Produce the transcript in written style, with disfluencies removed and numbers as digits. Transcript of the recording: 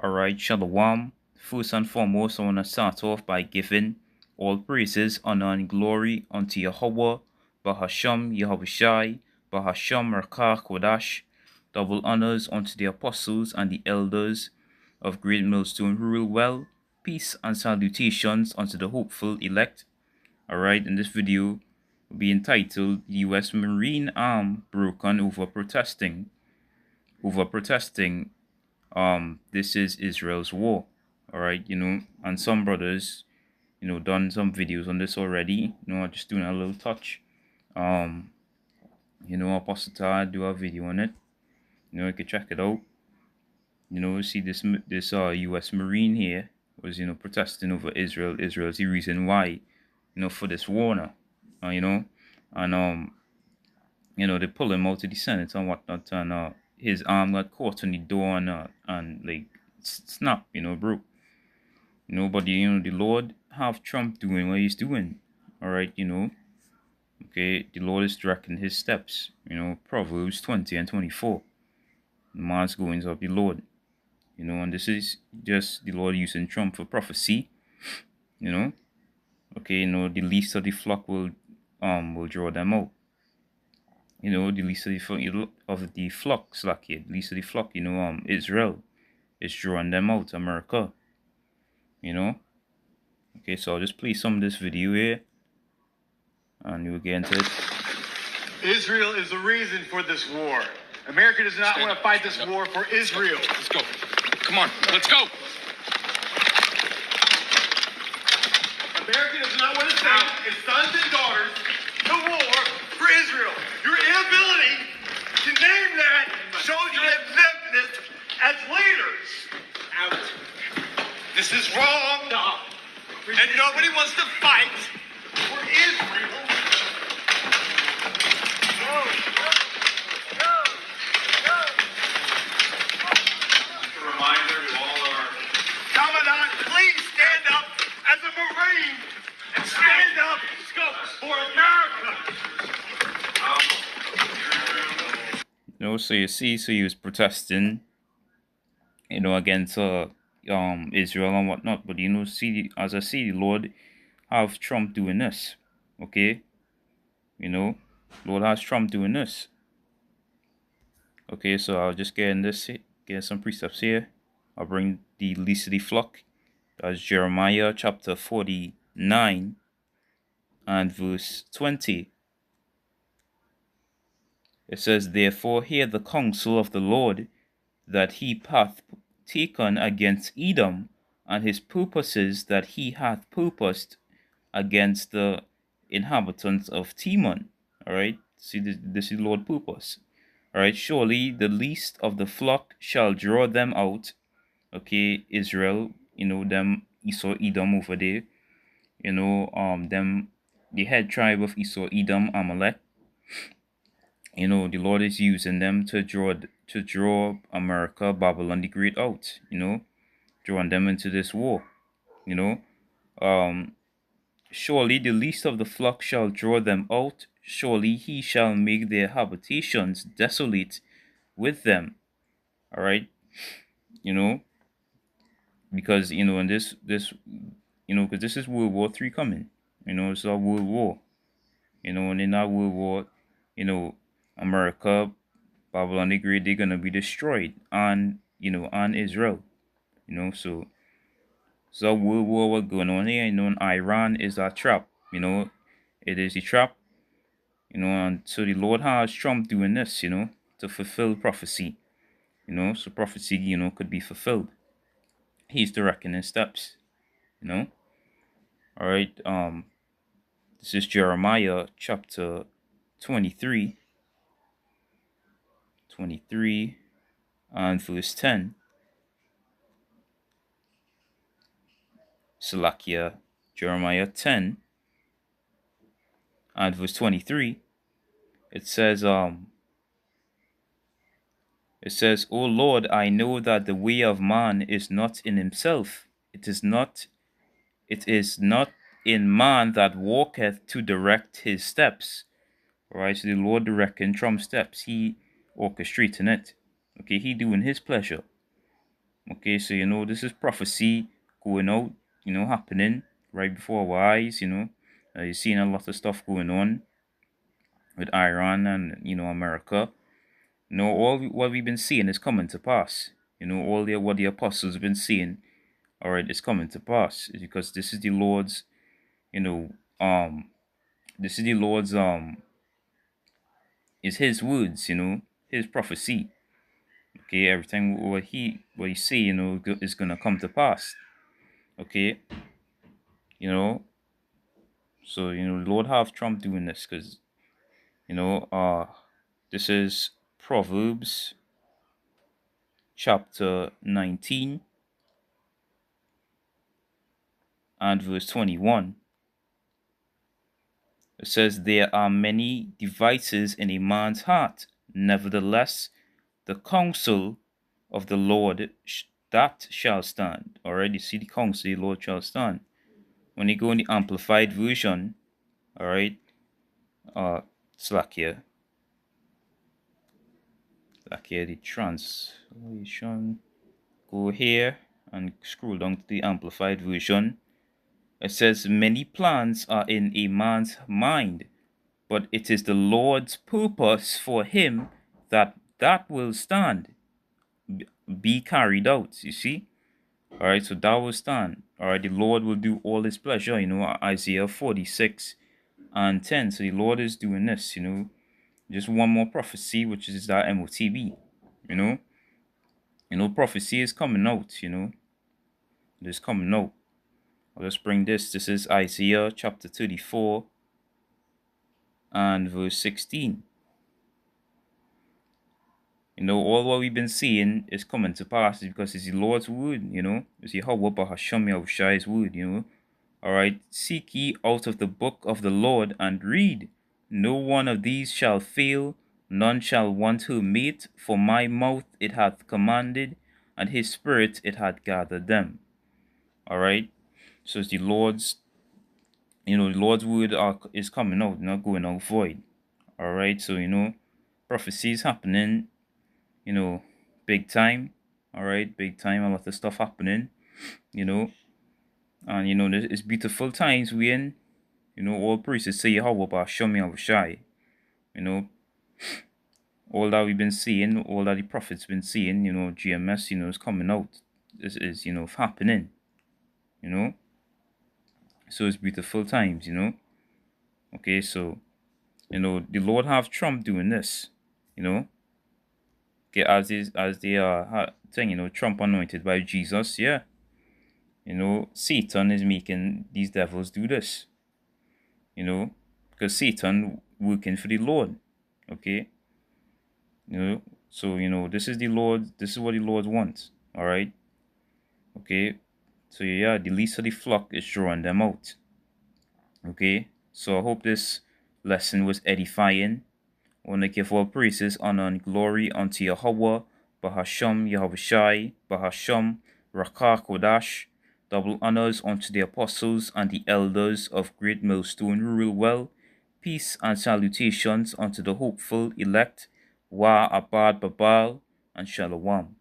Alright, Shalom. First and foremost, I want to start off by giving all praises, honor, and glory unto Yahweh, Bahasham, Yahushai, Bahasham, Rakah, Kodash. Double honors unto the apostles and the elders of Great Millstone who rule well. Peace and salutations unto the hopeful elect. Alright, in this video will be entitled U.S. Marine Arm Broken Over Protesting. This is Israel's war. All right, and some brothers, done some videos on this already. Just doing a little touch. Apostle Todd do a video on it. You can check it out. See this U.S. Marine here was protesting over Israel. Israel is the reason why for this war now. And they pull him out to the Senate and whatnot, and his arm got caught on the door and like snap, broke. But the Lord have Trump doing what he's doing. All right, okay, the Lord is directing his steps. Proverbs 20 and 24. The man's goings of the Lord. And this is just the Lord using Trump for prophecy. Okay, the least of the flock will draw them out. The least of the flock, least of the flock, Israel is drawing them out, America. Okay, so I'll just play some of this video here, and we'll get into it. Israel is the reason for this war. America does not want to fight this war for Israel. Let's go. Come on, let's go. America does not want to send its sons and daughters to war for Israel. Your inability to name that shows your ineptness as leaders. Out. This is wrong. No. And nobody wants to fight for Israel. Just a reminder to all our Commandant, please stand up as a Marine and stand up for America. So you see, he was protesting, against Israel and whatnot. But as I see, the Lord have Trump doing this. Okay, Lord has Trump doing this. Okay, so I'll just get some precepts here. I'll bring the least of the flock. That's Jeremiah chapter 49 and verse 20. It says, "Therefore hear the counsel of the Lord, that he hath taken against Edom, and his purposes that he hath purposed against the inhabitants of Teman." All right, see, this is Lord purpose. All right, surely the least of the flock shall draw them out. Okay, Israel, them Esau, Edom over there. Them the head tribe of Esau, Edom, Amalek. The Lord is using them to draw America, Babylon the Great out. Drawing them into this war. Surely the least of the flock shall draw them out. Surely he shall make their habitations desolate with them. All right, because in this because this is World War III coming. It's a world war. And in that world war, America, Babylon the Great, they're gonna be destroyed, and and Israel. So a world war what's going on here. And Iran is a trap. It is a trap. And so the Lord has Trump doing this, to fulfill prophecy. So prophecy, could be fulfilled. He's directing his steps. All right. This is Jeremiah chapter 23 and verse 10. Salakia, Jeremiah 10 and verse 23. It says, O Lord, I know that the way of man is not in himself. It is not in man that walketh to direct his steps. All right, so the Lord directing Trump's steps. He orchestrating it. Okay, he doing his pleasure. Okay, so this is prophecy going out, happening right before our eyes. You're seeing a lot of stuff going on with Iran and America. What we've been seeing is coming to pass. All what the apostles have been seeing, all right, is coming to pass. It's because this is the Lord's, you know, this is the Lord's, is His words, His prophecy. Okay, everything what He say, is gonna come to pass. Okay, you know, so the Lord have Trump doing this because this is Proverbs chapter 19 and verse 21. It says, "There are many devices in a man's heart. Nevertheless, the counsel of the Lord that shall stand." Already see the counsel of the Lord shall stand. When you go in the amplified version, all right, slack here, the translation. Go here and scroll down to the amplified version. It says, "Many plans are in a man's mind, but it is the Lord's purpose for him that will stand, be carried out." You see? All right, so that will stand. All right, the Lord will do all his pleasure. Isaiah 46 and 10. So the Lord is doing this. Just one more prophecy, which is that MOTB. Prophecy is coming out. It is coming out. Let's bring this. This is Isaiah chapter 34 and verse 16. All what we've been seeing is coming to pass because it's the Lord's word, It's Yahweh Bahasham Yahushai's word, Alright, seek ye out of the book of the Lord and read. No one of these shall fail, none shall want her mate, for my mouth it hath commanded, and his spirit it hath gathered them. Alright, so it's the Lord's, the Lord's word is coming out, not going out void. Alright, so prophecy is happening, big time. Alright, big time, a lot of stuff happening, and it's beautiful times we in. All praises say Yahweh about show me Yahushai. All that we've been seeing, all that the prophets been seeing, GMS, is coming out. This is, happening. So it's beautiful times, Okay, so the Lord have Trump doing this, Okay, as they are saying, Trump anointed by Jesus, yeah. Satan is making these devils do this. Because Satan working for the Lord. Okay. So this is the Lord. This is what the Lord wants. All right. Okay. So yeah, the least of the flock is drawing them out. Okay. So I hope this lesson was edifying. I want to give all praises, honor, and glory unto Yahweh, Bahasham Yahushai, Bahasham Rakah Kodash. Double honors unto the apostles and the elders of Great Millstone Rural Well. Peace and salutations unto the hopeful elect, Wa Abad Babal and Shalom.